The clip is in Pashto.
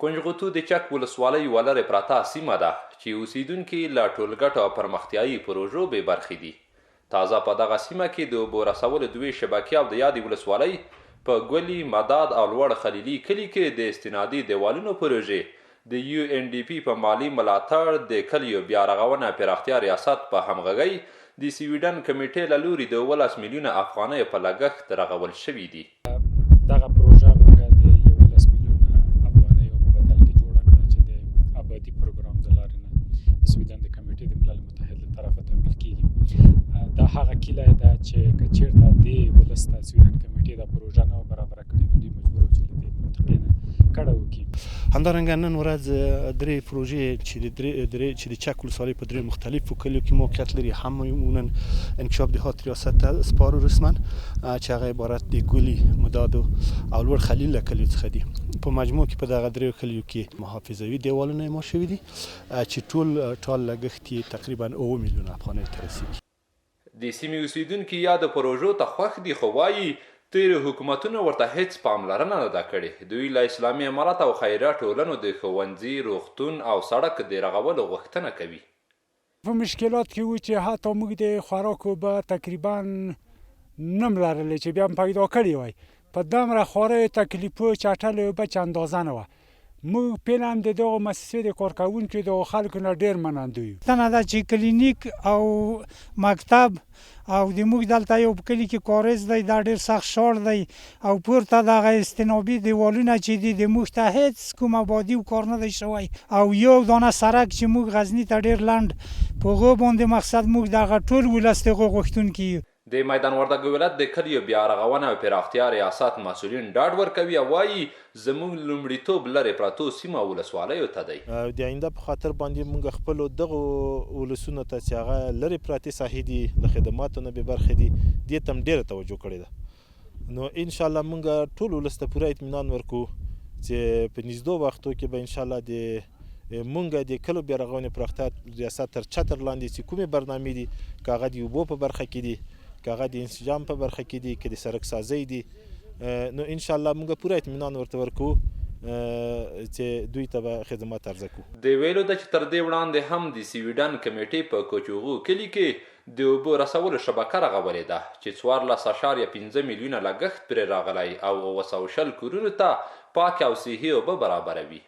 کنجغوتو د چک ولسوالۍ یوه لرې پرته سیمه ده چې اوسیدونکي له ټولګټو او پرمختیایي پروژو بې برخې دي. تازه په دغه سیمه کې د اوبو رسولو دوې شبکې او د یادې ولسوالۍ په ګلي، مداد او لوړ خلیلي کلي کې د استنادي دیوالونو پروژې د UNDP په مالي ملاتړ د کلیو بیا رغونه پراختیا ریاست په همغږۍ د سویډن کمیټې له لوري د 11 میلیونه افغانیو په لګښت رغول شوي دي. دغه پروژه موږ د 11 میلیونه افغانیو په بدل کې جوړه کړه چې د آبادي پروګرام د لارې نه د سویډن د کمیټې د ملل متحد له طرفه تمویل کیږي. دا هغه کیله ده چې که چېرته دې ولس ته سویډن کمیټې دا پروژه نه برابره کړې نو دوی مجبور وو چې له دې منطقې نه کډه وکړي. همدارنګه نن ورځ درې پروژې چې د چک ولسوالۍ په درې مختلفو کلیو کې موقعیت لري هم نن انکشاف دهات ریاست ته سپارو رسما چې هغه عبارت د ګلي، مداد او لوړ خلیل له کلیو څخه دي. په مجموع کې په دغه درې کلیو کې محافظوي دیوالونه اعمار شوي دي چې ټول لګښت یې تقریبا 9 میلیونه افغانۍ ته رسیږي. د سیمې اوسیدونکي یا د پروژو ته خوښ دي خو وایي تیر حکومتونه ورته هیڅ پاملرنه نه ده کړې. دوی له اسلامي امارت او خیریه ټولنو د ښوونځي، روغتون او سړک د رغولو غوښتنه کوي. په مشکلات کې و چې حتی موږ د خوراک اوبه تقریبا نه لرلې چې بیا هم پیدا کړې وای. په دومره خواره تکلیفو چټلې اوبه چې اندازه نه وه. موږ پیل هم د دغو مؤسسې د کارکوونکو د خلکو نه ډېر مننده یو. تنه ده چې کلینیک او مکتب او د موږ دلته یو په کلي کې کاریز دی، دا ډېر سخت ښار دی او پورته دغه استنابي دیوالونه چې دي د موږ ته هېڅ کوم آبادي او کار نه دی شوی او یو دانه سړک چې موږ غزني ته ډېر لنډ په هغو باندې مقصد موږ دغه ټول ولس د هغو غوښتونکي یو. د میدان وردګ ولایت د کلیو بیا رغونه او پراختیا ریاست مسؤلین ډاډ ورکوي او وایي زموږ لومړیتوب لرې پرتو سیمه ولسوالیو ته دی. د آینده په خاطر باندې موږ خپلو دغو ولسونو ته چې هغه لرې پرتې ساحې دي د خدماتو نه بې برخې دي دې ته هم ډېره توجه کړې ده. نو انشاءالله موږ ټول ولس ته پوره اطمینان ورکوو چې په نږدې وختو کې به انشاءالله د مونږ د کلو بیا رغونې پراختیا ریاست تر چتر لاندې چې کومې برنامې دي که هغه د اوبو په برخه کې دي، که هغه د انسجام په برخه کې دي، که د سړک سازۍ دي، نو انشاءالله موږ پوره اطمینان ورته ورکوو چې دوی ته به خدمات عرضه کړو. د ویلو ده چې تر دې وړاندې هم د سویډن کمیټې په کوچوغو کلي کې د اوبو رسولو شبکه رغولې ده چې 14.5 میلیونه لګښت پرې راغلی او 920 کورونو ته پاکې او صحي اوبه برابروي.